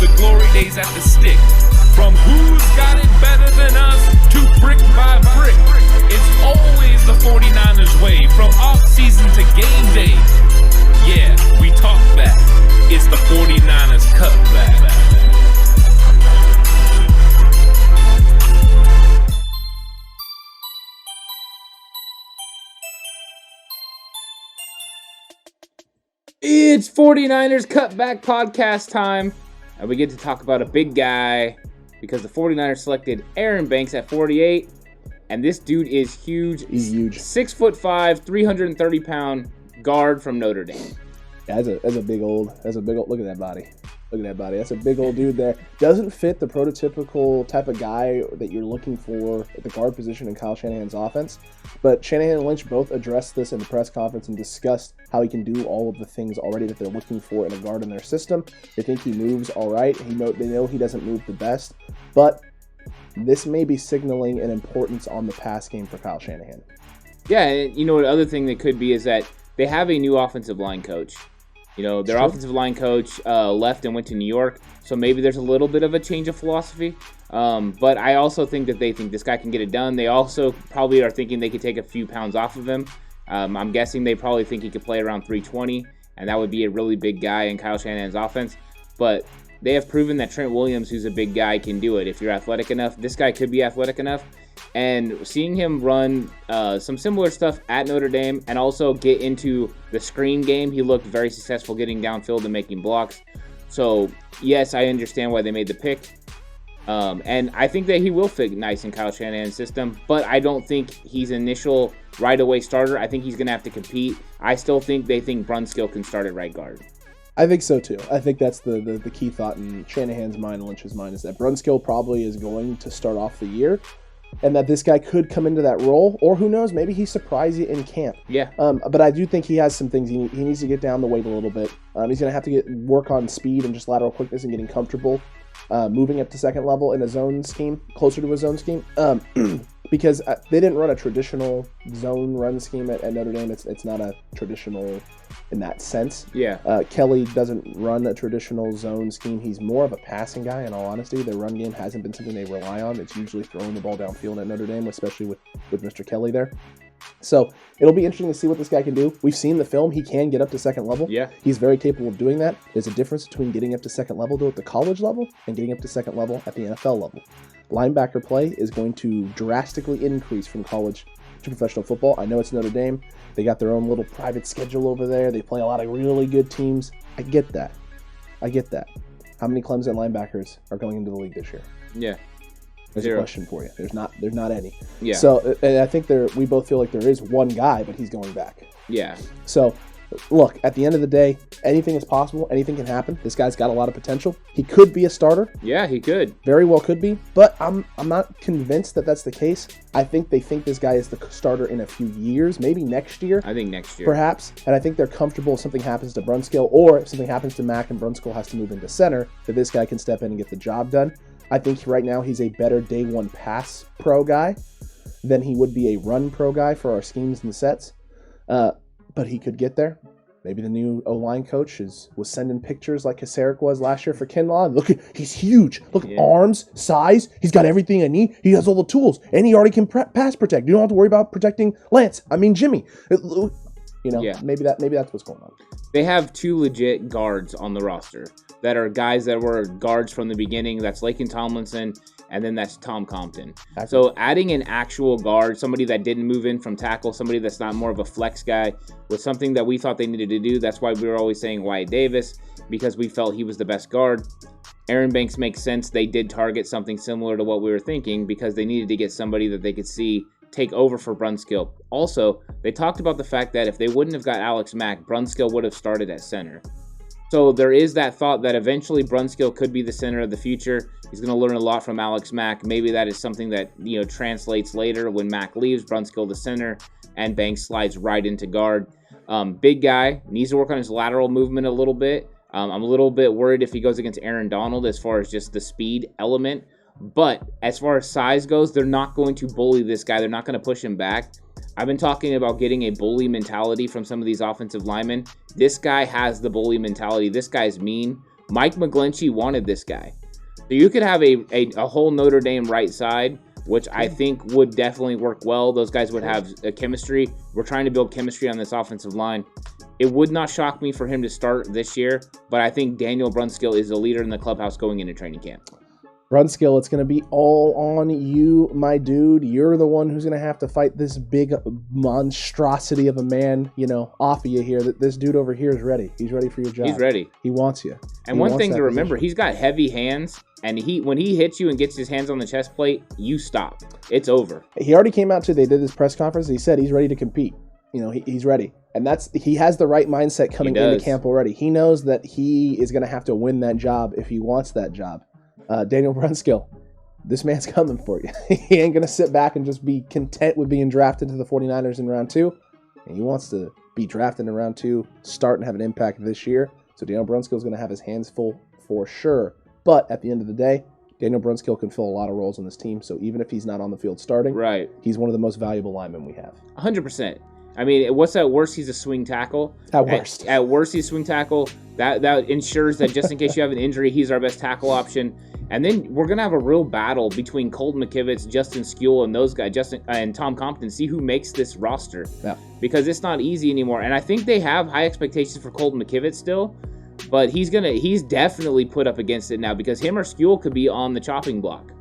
the glory days at the stick. From who's got it better than us to brick by brick. It's always the 49ers way, from off-season to game day. Yeah, we talk back. It's the 49ers Cutback. It's 49ers Cutback Podcast time, and we get to talk about a big guy because the 49ers selected Aaron Banks at 48, and this dude is huge. He's huge. 6'5", 330-pound guard from Notre Dame. Yeah, that's a big old. Look at that body. Look at that body. That's a big old dude there. Doesn't fit the prototypical type of guy that you're looking for at the guard position in Kyle Shanahan's offense. But Shanahan and Lynch both addressed this in the press conference and discussed how he can do all of the things already that they're looking for in a guard in their system. They think he moves all right. They know he doesn't move the best, but this may be signaling an importance on the pass game for Kyle Shanahan. Yeah, and you know what other thing that could be is that they have a new offensive line coach. You know, their offensive line coach left and went to New York, so maybe there's a little bit of a change of philosophy. But I also think that they think this guy can get it done. They also probably are thinking they could take a few pounds off of him. I'm guessing they probably think he could play around 320, and that would be a really big guy in Kyle Shanahan's offense. But they have proven that Trent Williams, who's a big guy, can do it. If you're athletic enough, this guy could be athletic enough. And seeing him run some similar stuff at Notre Dame and also get into the screen game, he looked very successful getting downfield and making blocks. So, yes, I understand why they made the pick. And I think that he will fit nice in Kyle Shanahan's system, but I don't think he's an initial right-away starter. I think he's going to have to compete. I still think they think Brunskill can start at right guard. I think so, too. I think that's the key thought in Shanahan's mind and Lynch's mind is that Brunskill probably is going to start off the year, and that this guy could come into that role, or who knows, maybe he surprise you in camp. Yeah. But I do think he has some things. He needs to get down the weight a little bit. He's going to have to work on speed and just lateral quickness and getting comfortable moving up to second level in a zone scheme, closer to a zone scheme. Because they didn't run a traditional zone run scheme at Notre Dame. It's not a traditional in that sense. Yeah. Kelly doesn't run a traditional zone scheme. He's more of a passing guy, in all honesty. Their run game hasn't been something they rely on. It's usually throwing the ball downfield at Notre Dame, especially with Mr. Kelly there. So it'll be interesting to see what this guy can do. We've seen the film. He can get up to second level. Yeah. He's very capable of doing that. There's a difference between getting up to second level at the college level and getting up to second level at the NFL level. Linebacker play is going to drastically increase from college to professional football. I know it's Notre Dame. They got their own little private schedule over there. They play a lot of really good teams. I get that. How many Clemson linebackers are going into the league this year? Yeah. There's Zero. a question for you. There's not any. Yeah. So, and I think we both feel like there is one guy, but he's going back. Yeah. So, look, at the end of the day, anything is possible. Anything can happen. This guy's got a lot of potential. He could be a starter. Yeah, he could. Very well could be, but I'm not convinced that that's the case. I think they think this guy is the starter in a few years, maybe next year. I think next year. Perhaps. And I think they're comfortable if something happens to Brunskill, or if something happens to Mack and Brunskill has to move into center, that this guy can step in and get the job done. I think right now he's a better day one pass pro guy than he would be a run pro guy for our schemes and sets. But he could get there. Maybe the new O-line coach was sending pictures like Kasaric was last year for Kinlaw. Look, he's huge. Look, arms, size. He's got everything I need. He has all the tools. And he already can pass protect. You don't have to worry about protecting Jimmy. Maybe that's what's going on. They have two legit guards on the roster that are guys that were guards from the beginning. That's Laken Tomlinson, and then that's Tom Compton. So adding an actual guard, somebody that didn't move in from tackle, somebody that's not more of a flex guy, was something that we thought they needed to do. That's why we were always saying Wyatt Davis, because we felt he was the best guard. Aaron Banks makes sense. They did target something similar to what we were thinking because they needed to get somebody that they could see take over for Brunskill. Also, they talked about the fact that if they wouldn't have got Alex Mack, Brunskill would have started at center. So there is that thought that eventually Brunskill could be the center of the future. He's going to learn a lot from Alex Mack. Maybe that is something that translates later when Mack leaves, Brunskill the center, and Banks slides right into guard. Big guy, needs to work on his lateral movement a little bit. I'm a little bit worried if he goes against Aaron Donald as far as just the speed element. But as far as size goes, they're not going to bully this guy. They're not going to push him back. I've been talking about getting a bully mentality from some of these offensive linemen. This guy has the bully mentality. This guy's mean. Mike McGlinchey wanted this guy. So you could have a whole Notre Dame right side, which I think would definitely work well. Those guys would have a chemistry. We're trying to build chemistry on this offensive line. It would not shock me for him to start this year, but I think Daniel Brunskill is the leader in the clubhouse going into training camp. Brunskill, it's going to be all on you, my dude. You're the one who's going to have to fight this big monstrosity of a man, off of you here. This dude over here is ready. He's ready for your job. He's ready. He wants you. And one thing to remember, he's got heavy hands, and when he hits you and gets his hands on the chest plate, you stop. It's over. He already came out they did this press conference. He said he's ready to compete. He's ready. And he has the right mindset coming into camp already. He knows that he is going to have to win that job if he wants that job. Daniel Brunskill, this man's coming for you. He ain't going to sit back and just be content with being drafted to the 49ers in round 2. And he wants to be drafted in round 2, start and have an impact this year. So Daniel Brunskill is going to have his hands full for sure. But at the end of the day, Daniel Brunskill can fill a lot of roles on this team. So even if he's not on the field starting, right, he's one of the most valuable linemen we have. 100%. I mean, what's at worst? He's a swing tackle. At worst. At worst, he's a swing tackle. That ensures that just in case you have an injury, he's our best tackle option. And then we're going to have a real battle between Colton McKivitz, Justin Skule, and those guys, and Tom Compton, see who makes this roster. Yeah. Because it's not easy anymore. And I think they have high expectations for Colton McKivitz still, but he's definitely put up against it now because him or Skule could be on the chopping block.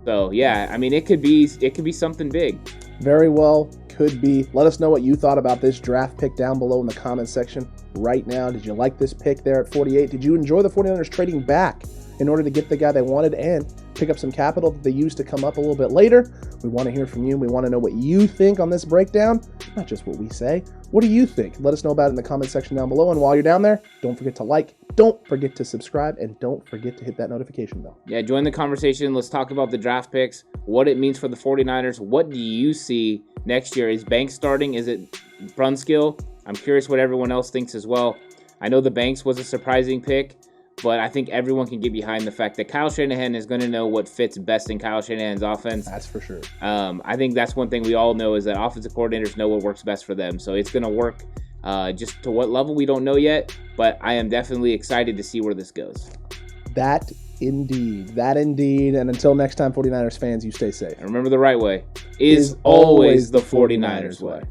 So, yeah, I mean, it could be something big. Very well could be. Let us know what you thought about this draft pick down below in the comment section right now. Did you like this pick there at 48? Did you enjoy the 49ers trading back in order to get the guy they wanted and pick up some capital that they used to come up a little bit later? We want to hear from you. We want to know what you think on this breakdown, not just what we say. What do you think? Let us know about it in the comment section down below. And while you're down there, don't forget to like, don't forget to subscribe, and don't forget to hit that notification bell. Yeah, join the conversation. Let's talk about the draft picks, what it means for the 49ers. What do you see next year? Is Banks starting? Is it Brunskill? I'm curious what everyone else thinks as well. I know the Banks was a surprising pick, but I think everyone can get behind the fact that Kyle Shanahan is going to know what fits best in Kyle Shanahan's offense. That's for sure. I think that's one thing we all know is that offensive coordinators know what works best for them. So it's going to work just to what level we don't know yet, but I am definitely excited to see where this goes. That indeed. And until next time, 49ers fans, you stay safe. And remember, the right way is always the 49ers way.